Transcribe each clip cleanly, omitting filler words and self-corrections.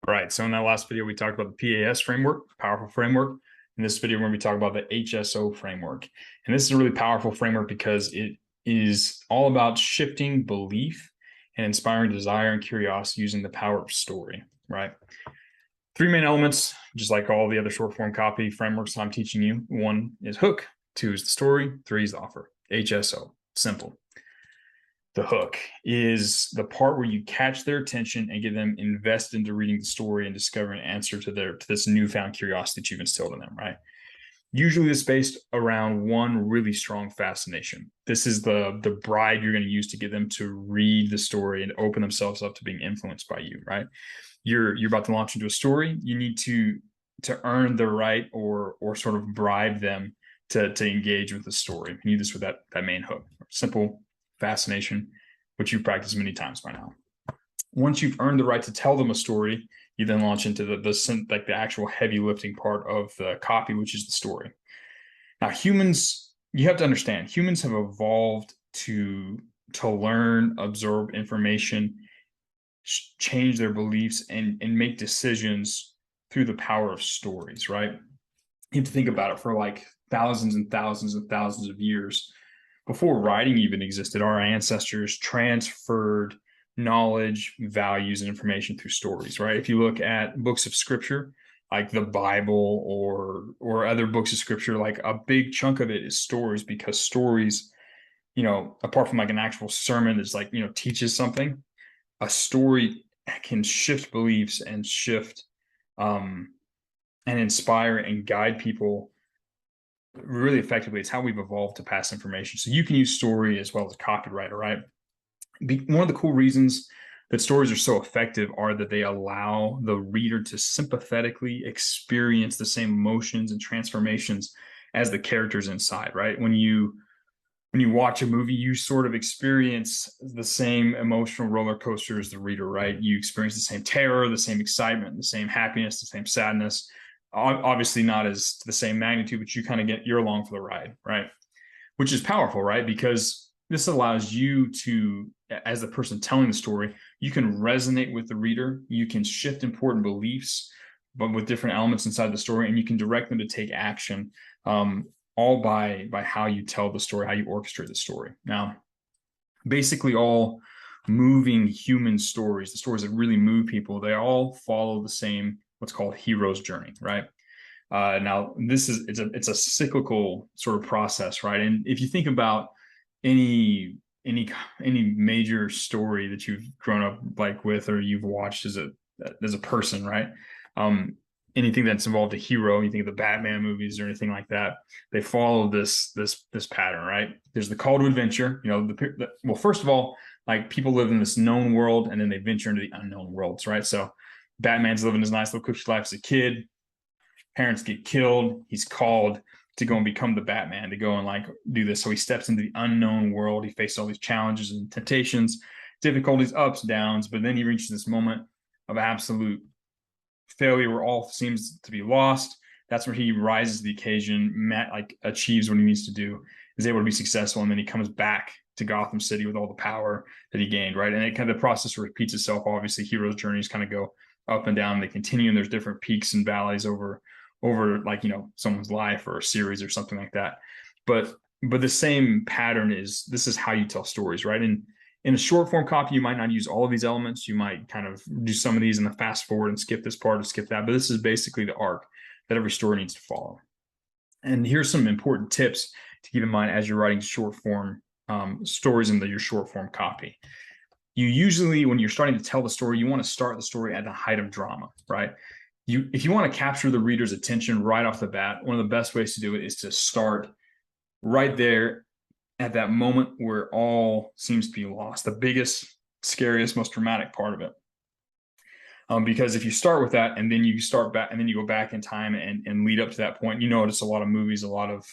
All right, so in that last video, we talked about the PAS framework, powerful framework. In this video, we're going to be talking about the HSO framework. And this is a really powerful framework because it is all about shifting belief and inspiring desire and curiosity using the power of story, right? Three main elements, just like all the other short form copy frameworks I'm teaching you. One is hook, two is the story, three is the offer. HSO, simple. The hook is the part where you catch their attention and get them invested into reading the story and discovering an answer to this newfound curiosity that you've instilled in them, right? Usually it's based around one really strong fascination. This is the bribe you're going to use to get them to read the story and open themselves up to being influenced by you, right? You're about to launch into a story. You need to earn the right or sort of bribe them to engage with the story. You do this with that main hook. Simple fascination, which you've practiced many times by now. Once you've earned the right to tell them a story, you then launch into the actual heavy lifting part of the copy, which is the story. Now, humans, you have to understand, humans have evolved to learn, absorb information, change their beliefs, and make decisions through the power of stories, right? You have to think about it. For like thousands and thousands and thousands of years, before writing even existed, our ancestors transferred knowledge, values, and information through stories, right? If you look at books of scripture, like the Bible or other books of scripture, like a big chunk of it is stories, because stories, apart from like an actual sermon that's like, teaches something, a story can shift beliefs and shift and inspire and guide people really effectively. It's how we've evolved to pass information. So you can use story as well as a copywriter, right? One of the cool reasons that stories are so effective are that they allow the reader to sympathetically experience the same emotions and transformations as the characters inside, right? When you watch a movie, you sort of experience the same emotional roller coaster as the reader, right? You experience the same terror, the same excitement, the same happiness, the same sadness. Obviously not as to the same magnitude, but you kind of you're along for the ride, right? Which is powerful, right? Because this allows you to, as the person telling the story, you can resonate with the reader, you can shift important beliefs, but with different elements inside the story, and you can direct them to take action, all by how you tell the story, how you orchestrate the story. Now, basically all moving human stories, the stories that really move people, they all follow the same, what's called hero's journey, right? Now, it's a cyclical sort of process, right? And if you think about any any major story that you've grown up like with, or you've watched as a person, right? Um, Anything that's involved a hero, you think of the Batman movies or anything like that, they follow this pattern, right? There's the call to adventure. Well, first of all, like, people live in this known world and then they venture into the unknown worlds, right? So Batman's living his nice little cushy life as a kid. Parents get killed. He's called to go and become the Batman, to go and like do this. So he steps into the unknown world. He faces all these challenges and temptations, difficulties, ups, downs, but then he reaches this moment of absolute failure where all seems to be lost. That's where he rises to the occasion, like achieves what he needs to do, is able to be successful, and then he comes back to Gotham City with all the power that he gained, right? And it kind of, the process repeats itself. Obviously, heroes' journeys kind of go up and down. They continue, and there's different peaks and valleys over like, someone's life or a series or something like that. But the same pattern is, this is how you tell stories, right? And in a short form copy, you might not use all of these elements. You might kind of do some of these in the fast forward and skip this part or skip that. But this is basically the arc that every story needs to follow. And here's some important tips to keep in mind as you're writing short form stories in your short form copy. You usually, when you're starting to tell the story, you want to start the story at the height of drama, right? If you want to capture the reader's attention right off the bat, one of the best ways to do it is to start right there at that moment where all seems to be lost, the biggest, scariest, most dramatic part of it. Because if you start with that and then you start back and then you go back in time and lead up to that point, you notice a lot of movies, a lot of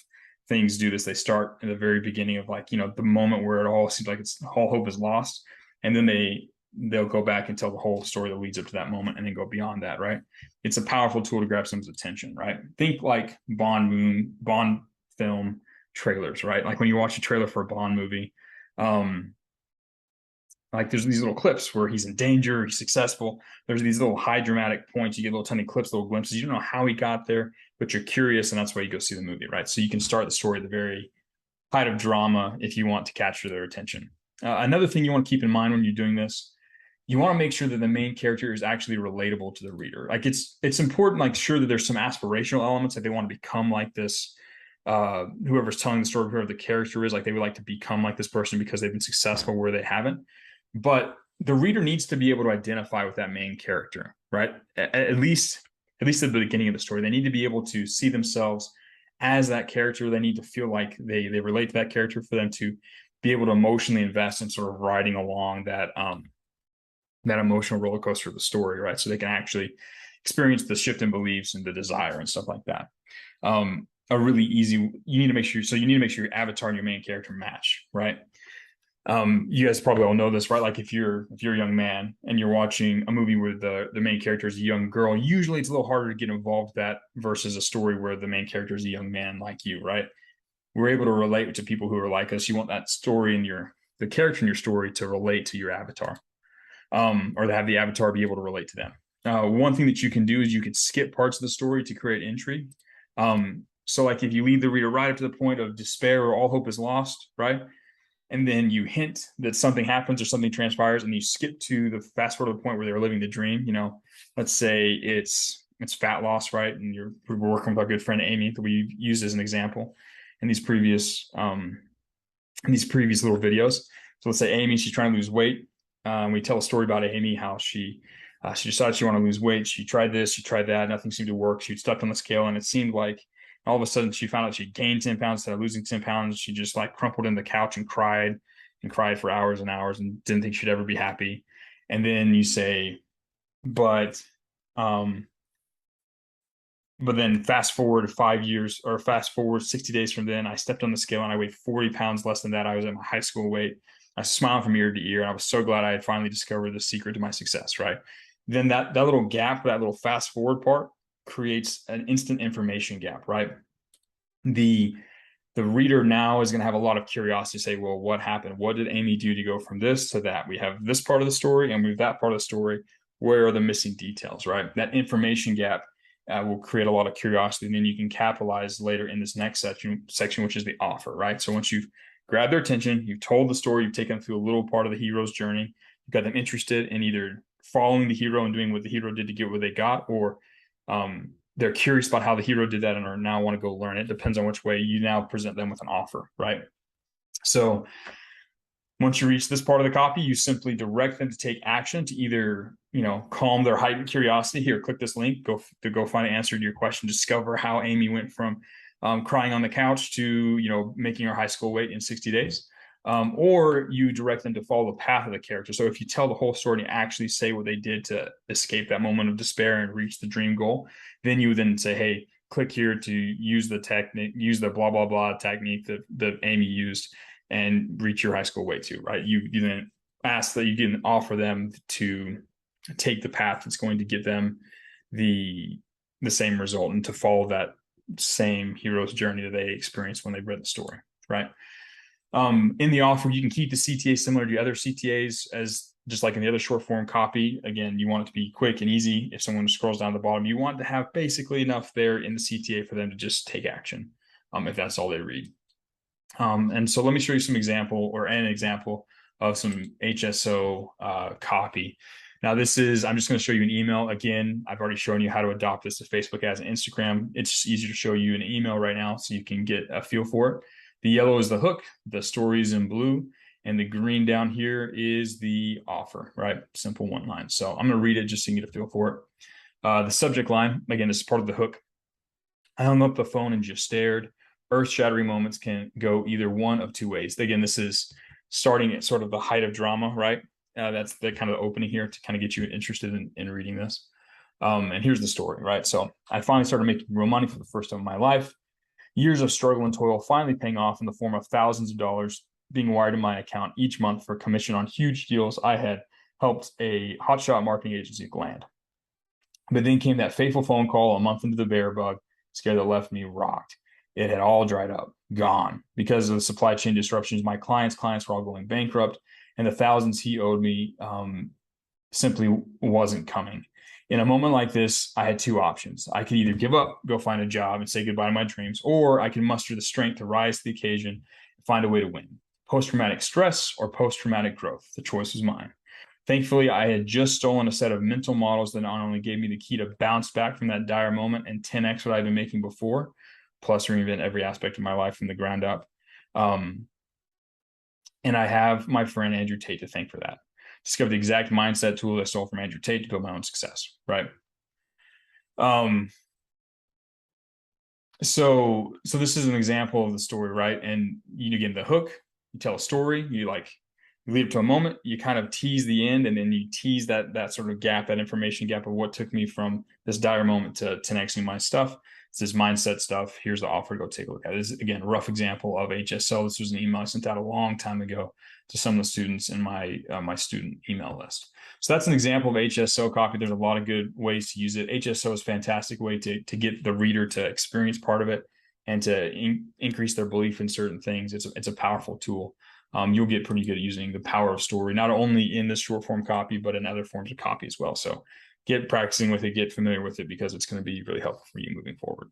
things do this. They start at the very beginning of, like, the moment where it all seems like all hope is lost, and then they'll go back and tell the whole story that leads up to that moment and then go beyond that, right? It's a powerful tool to grab someone's attention, right? Think like Bond film trailers, right? Like when you watch a trailer for a Bond movie, Like there's these little clips where he's in danger, he's successful. There's these little high dramatic points. You get little tiny clips, little glimpses. You don't know how he got there, but you're curious, and that's why you go see the movie, right? So you can start the story at the very height of drama if you want to capture their attention. Another thing you want to keep in mind when you're doing this, you want to make sure that the main character is actually relatable to the reader. Like it's important, like sure that there's some aspirational elements, like they want to become like this. Whoever's telling the story, whoever the character is, like they would like to become like this person because they've been successful where they haven't. But the reader needs to be able to identify with that main character, right? At least at the beginning of the story, they need to be able to see themselves as that character. They need to feel like they relate to that character for them to be able to emotionally invest in sort of riding along that emotional roller coaster of the story, right? So they can actually experience the shift in beliefs and the desire and stuff like that. A really easy, you need to make sure your avatar and your main character match, right? You guys probably all know this, right? Like if you're a young man and you're watching a movie where the main character is a young girl, usually it's a little harder to get involved with that versus a story where the main character is a young man like you, right? We're able to relate to people who are like us. You want that story and the character in your story to relate to your avatar, or to have the avatar be able to relate to them. One thing that you can do is you could skip parts of the story to create intrigue. So like if you lead the reader right up to the point of despair or all hope is lost, right? And then you hint that something happens or something transpires, and you skip to the fast forward to the point where they're living the dream. Let's say it's fat loss, right? And we're working with our good friend Amy that we used as an example in these previous little videos. So let's say Amy, she's trying to lose weight. We tell a story about Amy, how she decided she wanted to lose weight. She tried this, she tried that, nothing seemed to work. She stuck on the scale, and it seemed like all of a sudden she found out she gained 10 pounds instead of losing 10 pounds. She just like crumpled in the couch and cried for hours and hours and didn't think she'd ever be happy. And then you say, but then fast forward 5 years, or fast forward 60 days from then, I stepped on the scale and I weighed 40 pounds less than that. I was at my high school weight. I smiled from ear to ear, and I was so glad I had finally discovered the secret to my success, right? Then that little gap, that little fast forward part creates an instant information gap, right? The reader now is going to have a lot of curiosity to say, well, what happened? What did Amy do to go from this to that? We have this part of the story and we have that part of the story. Where are the missing details, right? That information gap will create a lot of curiosity, and then you can capitalize later in this next section, which is the offer, right? So once you've grabbed their attention, you've told the story, you've taken them through a little part of the hero's journey, you've got them interested in either following the hero and doing what the hero did to get what they got, or they're curious about how the hero did that and are now want to go learn it. Depends on which way you now present them with an offer, right? So once you reach this part of the copy, you simply direct them to take action to either, calm their heightened curiosity. Here, click this link, go find an answer to your question, discover how Amy went from crying on the couch to, making her high school weight in 60 days. Or you direct them to follow the path of the character. So if you tell the whole story and actually say what they did to escape that moment of despair and reach the dream goal, then you then say, hey, click here to use the technique, use the blah, blah, blah technique that Amy used and reach your high school weight too, right? You then ask that you didn't offer them to take the path that's going to give them the same result and to follow that same hero's journey that they experienced when they read the story, right? In the offer, you can keep the CTA similar to the other CTAs as just like in the other short form copy. Again, you want it to be quick and easy. If someone scrolls down the bottom, you want to have basically enough there in the CTA for them to just take action, if that's all they read. And so let me show you an example of some HSO copy. Now I'm just going to show you an email. Again, I've already shown you how to adopt this to Facebook as an Instagram. It's just easier to show you an email right now so you can get a feel for it. The yellow is the hook, the story is in blue, and the green down here is the offer, right? Simple one line. So I'm going to read it just so you can get a feel for it. The subject line, again, this is part of the hook. I hung up the phone and just stared. Earth-shattering moments can go either one of two ways. Again, this is starting at sort of the height of drama, right? That's the kind of opening here to kind of get you interested in reading this. And here's the story, right? So I finally started making real money for the first time in my life. Years of struggle and toil finally paying off in the form of thousands of dollars being wired in my account each month for commission on huge deals I had helped a hotshot marketing agency land. But then came that fateful phone call a month into the bear bug scare that left me rocked. It had all dried up, gone. Because of the supply chain disruptions, my clients were all going bankrupt, and the thousands he owed me simply wasn't coming. In a moment like this, I had two options. I could either give up, go find a job, and say goodbye to my dreams, or I could muster the strength to rise to the occasion and find a way to win. Post-traumatic stress or post-traumatic growth. The choice was mine. Thankfully, I had just stolen a set of mental models that not only gave me the key to bounce back from that dire moment and 10x what I'd been making before, plus reinvent every aspect of my life from the ground up. And I have my friend Andrew Tate to thank for that. Discovered the exact mindset tool I stole from Andrew Tate to build my own success, right? So this is an example of the story, right? And you again, the hook, you tell a story, you lead up to a moment, you kind of tease the end, and then you tease that sort of gap, that information gap of what took me from this dire moment to 10xing my stuff. It's this mindset stuff. Here's the offer. Go take a look at it. This is, again, a rough example of HSO. This was an email I sent out a long time ago to some of the students in my my student email list. So that's an example of HSO copy. There's a lot of good ways to use it. HSO is a fantastic way to get the reader to experience part of it and to increase their belief in certain things. It's a powerful tool. You'll get pretty good at using the power of story, not only in this short form copy, but in other forms of copy as well. So get practicing with it, get familiar with it, because it's going to be really helpful for you moving forward.